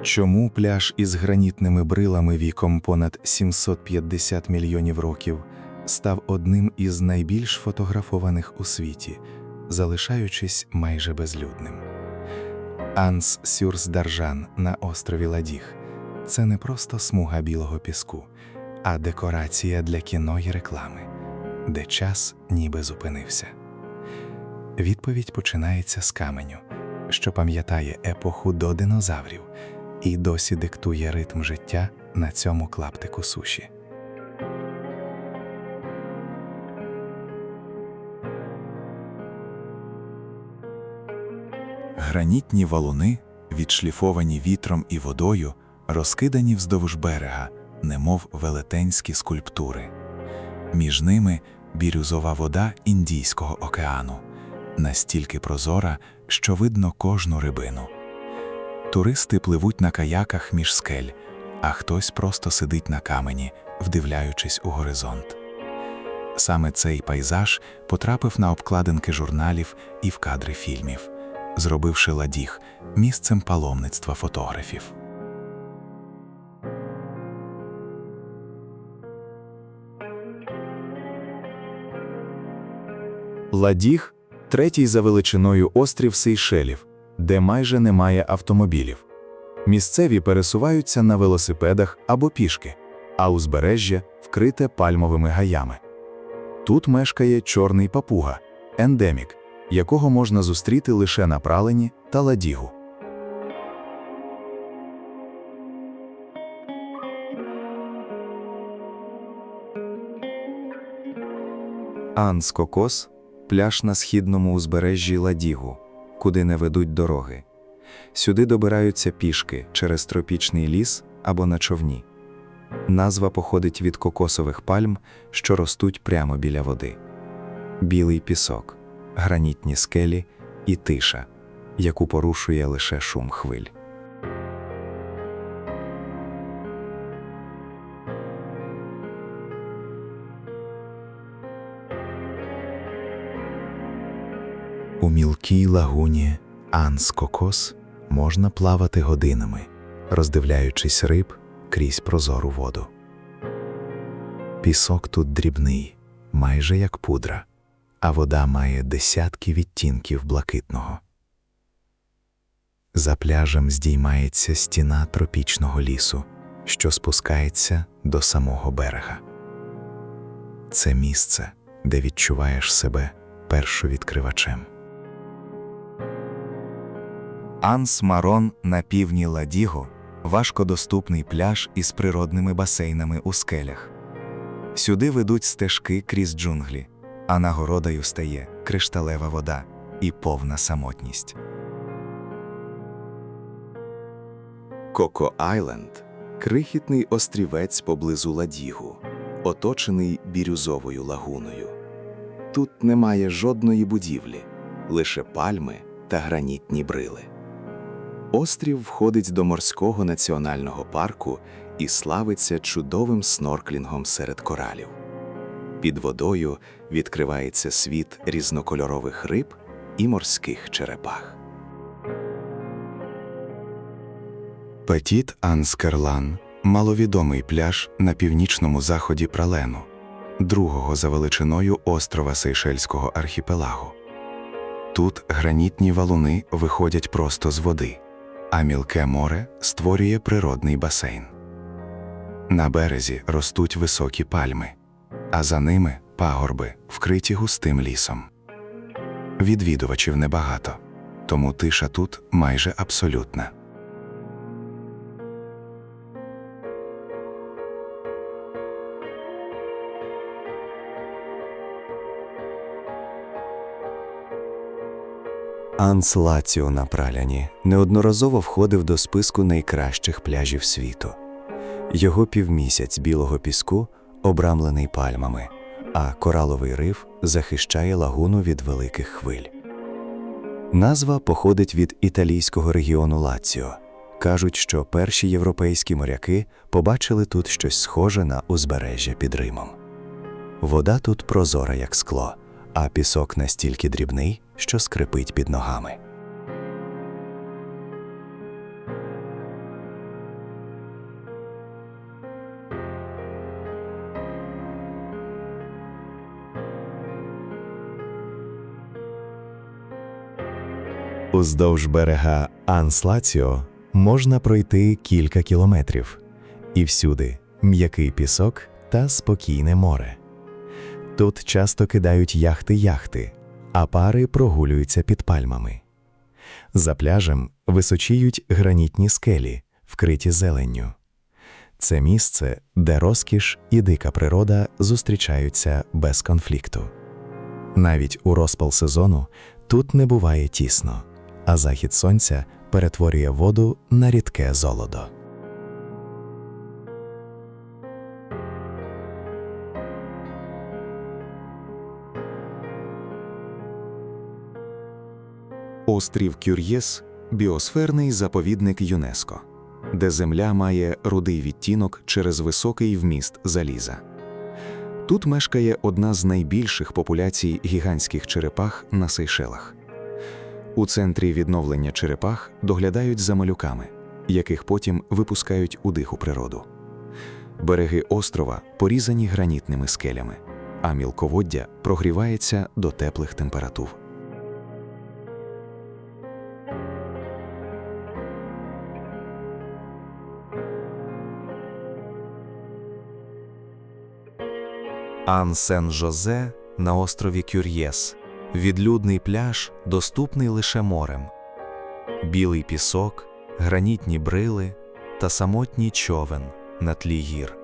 Чому пляж із гранітними брилами віком понад 750 мільйонів років став одним із найбільш фотографованих у світі, залишаючись майже безлюдним? Анс-сюрс-Даржан на острові Ладіг – це не просто смуга білого піску, а декорація для кіно й реклами, де час ніби зупинився. Відповідь починається з каменю, що пам'ятає епоху до динозаврів і досі диктує ритм життя на цьому клаптику суші. Гранітні валуни, відшліфовані вітром і водою, розкидані вздовж берега, немов велетенські скульптури. Між ними бірюзова вода Індійського океану, настільки прозора, що видно кожну рибину. Туристи пливуть на каяках між скель, а хтось просто сидить на камені, вдивляючись у горизонт. Саме цей пейзаж потрапив на обкладинки журналів і в кадри фільмів, зробивши Ладіг місцем паломництва фотографів. Ладіг – третій за величиною острів Сейшелів, де майже немає автомобілів. Місцеві пересуваються на велосипедах або пішки, а узбережжя вкрите пальмовими гаями. Тут мешкає чорний папуга – ендемік, якого можна зустріти лише на Пралені та Ладігу. Анс-Кокос – пляж на східному узбережжі Ладігу, куди не ведуть дороги. Сюди добираються пішки через тропічний ліс або на човні. Назва походить від кокосових пальм, що ростуть прямо біля води. Білий пісок, гранітні скелі і тиша, яку порушує лише шум хвиль. У мілкій лагуні Анс-Кокос можна плавати годинами, роздивляючись риб крізь прозору воду. Пісок тут дрібний, майже як пудра, а вода має десятки відтінків блакитного. За пляжем здіймається стіна тропічного лісу, що спускається до самого берега. Це місце, де відчуваєш себе першовідкривачем. Анс-Марон на півдні Ладігу – важкодоступний пляж із природними басейнами у скелях. Сюди ведуть стежки крізь джунглі, а нагородою стає кришталева вода і повна самотність. Коко-Айленд – крихітний острівець поблизу Ладігу, оточений бірюзовою лагуною. Тут немає жодної будівлі, лише пальми та гранітні брили. Острів входить до морського національного парку і славиться чудовим снорклінгом серед коралів. Під водою відкривається світ різнокольорових риб і морських черепах. Петіт Анс-Керлан – маловідомий пляж на північному заході Пралену, другого за величиною острова Сейшельського архіпелагу. Тут гранітні валуни виходять просто з води, а мілке море створює природний басейн. На березі ростуть високі пальми, а за ними пагорби, вкриті густим лісом. Відвідувачів небагато, тому тиша тут майже абсолютна. Анс-Лаціо на Праляні неодноразово входив до списку найкращих пляжів світу. Його півмісяць білого піску обрамлений пальмами, а кораловий риф захищає лагуну від великих хвиль. Назва походить від італійського регіону Лаціо. Кажуть, що перші європейські моряки побачили тут щось схоже на узбережжя під Римом. Вода тут прозора, як скло, а пісок настільки дрібний, що скрипить під ногами. Уздовж берега Анс-Лаціо можна пройти кілька кілометрів. І всюди м'який пісок та спокійне море. Тут часто кидають яхти, а пари прогулюються під пальмами. За пляжем височіють гранітні скелі, вкриті зеленню. Це місце, де розкіш і дика природа зустрічаються без конфлікту. Навіть у розпал сезону тут не буває тісно, а захід сонця перетворює воду на рідке золото. Острів Кюр'єс – біосферний заповідник ЮНЕСКО, де земля має рудий відтінок через високий вміст заліза. Тут мешкає одна з найбільших популяцій гігантських черепах на Сейшелах. У центрі відновлення черепах доглядають за малюками, яких потім випускають у диху природу. Береги острова порізані гранітними скелями, а мілководдя прогрівається до теплих температур. Ан-Сен-Жозе на острові Кюр'єс. Відлюдний пляж, доступний лише морем. Білий пісок, гранітні брили та самотній човен на тлі гір.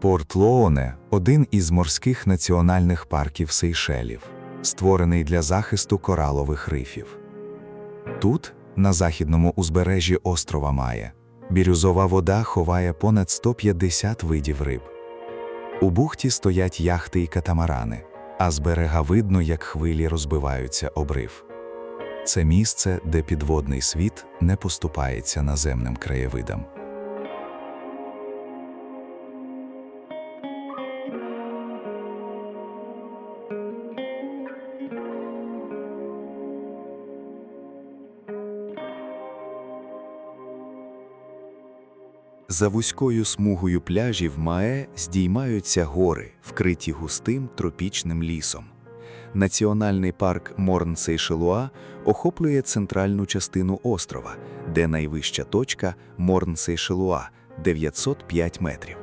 Порт-Лооне – один із морських національних парків Сейшелів, створений для захисту коралових рифів. Тут, на західному узбережжі острова Має, бірюзова вода ховає понад 150 видів риб. У бухті стоять яхти і катамарани, а з берега видно, як хвилі розбиваються об риф. Це місце, де підводний світ не поступається наземним краєвидам. За вузькою смугою пляжів Мае здіймаються гори, вкриті густим тропічним лісом. Національний парк Морн-Сейшелуа охоплює центральну частину острова, де найвища точка Морн-Сейшелуа – 905 метрів.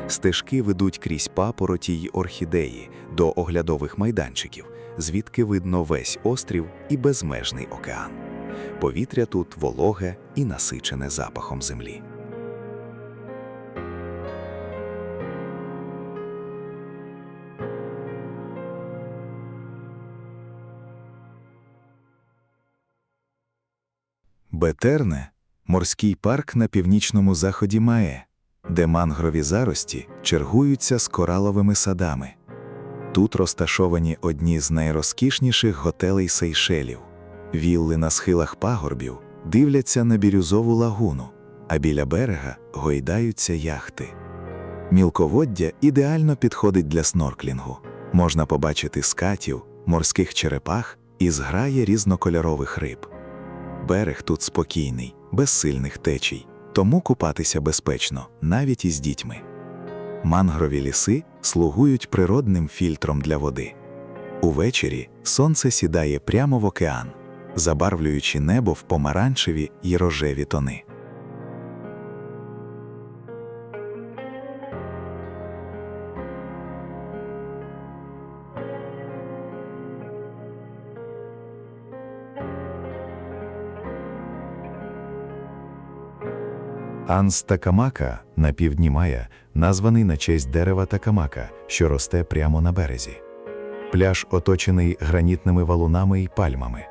Стежки ведуть крізь папороті й орхідеї до оглядових майданчиків, звідки видно весь острів і безмежний океан. Повітря тут вологе і насичене запахом землі. Бетерне – морський парк на північному заході Мае, де мангрові зарості чергуються з кораловими садами. Тут розташовані одні з найрозкішніших готелей Сейшелів. Вілли на схилах пагорбів дивляться на бірюзову лагуну, а біля берега гойдаються яхти. Мілководдя ідеально підходить для снорклінгу. Можна побачити скатів, морських черепах і зграї різнокольорових риб. Берег тут спокійний, без сильних течій, тому купатися безпечно, навіть із дітьми. Мангрові ліси слугують природним фільтром для води. Увечері сонце сідає прямо в океан, забарвлюючи небо в помаранчеві й рожеві тони. Анс-Такамака на півдні Мая названий на честь дерева такамака, що росте прямо на березі. Пляж оточений гранітними валунами й пальмами.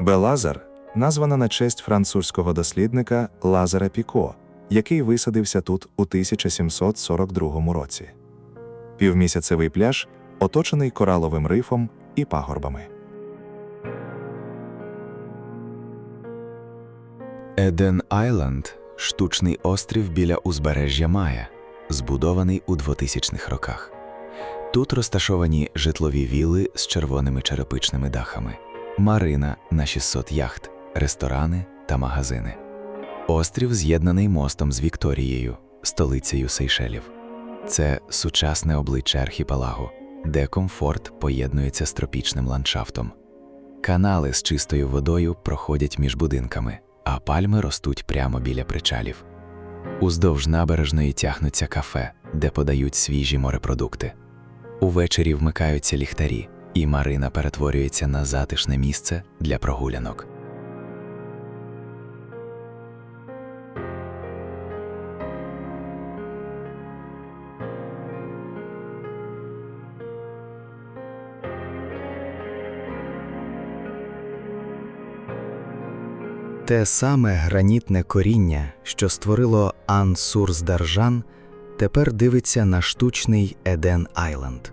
Бе-Лазар названа на честь французького дослідника Лазара Піко, який висадився тут у 1742 році. Півмісяцевий пляж оточений кораловим рифом і пагорбами. Еден-Айленд – штучний острів біля узбережжя Мая, збудований у 2000-х роках. Тут розташовані житлові вілли з червоними черепичними дахами, марина на 600 яхт, ресторани та магазини. Острів з'єднаний мостом з Вікторією, столицею Сейшелів. Це сучасне обличчя архіпелагу, де комфорт поєднується з тропічним ландшафтом. Канали з чистою водою проходять між будинками, а пальми ростуть прямо біля причалів. Уздовж набережної тягнуться кафе, де подають свіжі морепродукти. Увечері вмикаються ліхтарі, і марина перетворюється на затишне місце для прогулянок. Те саме гранітне коріння, що створило Ан-Сурс-Даржан, тепер дивиться на штучний Еден-Айленд.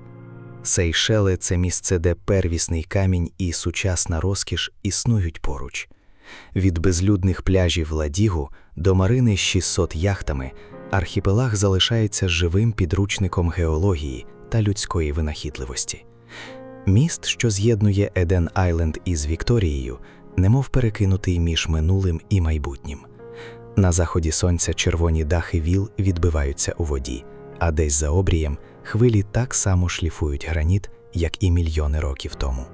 Сейшели – це місце, де первісний камінь і сучасна розкіш існують поруч. Від безлюдних пляжів Ладігу до марини з 600 яхтами архіпелаг залишається живим підручником геології та людської винахідливості. Міст, що з'єднує Еден-Айленд із Вікторією, немов перекинутий між минулим і майбутнім. На заході сонця червоні дахи віл відбиваються у воді, а десь за обрієм хвилі так само шліфують граніт, як і мільйони років тому.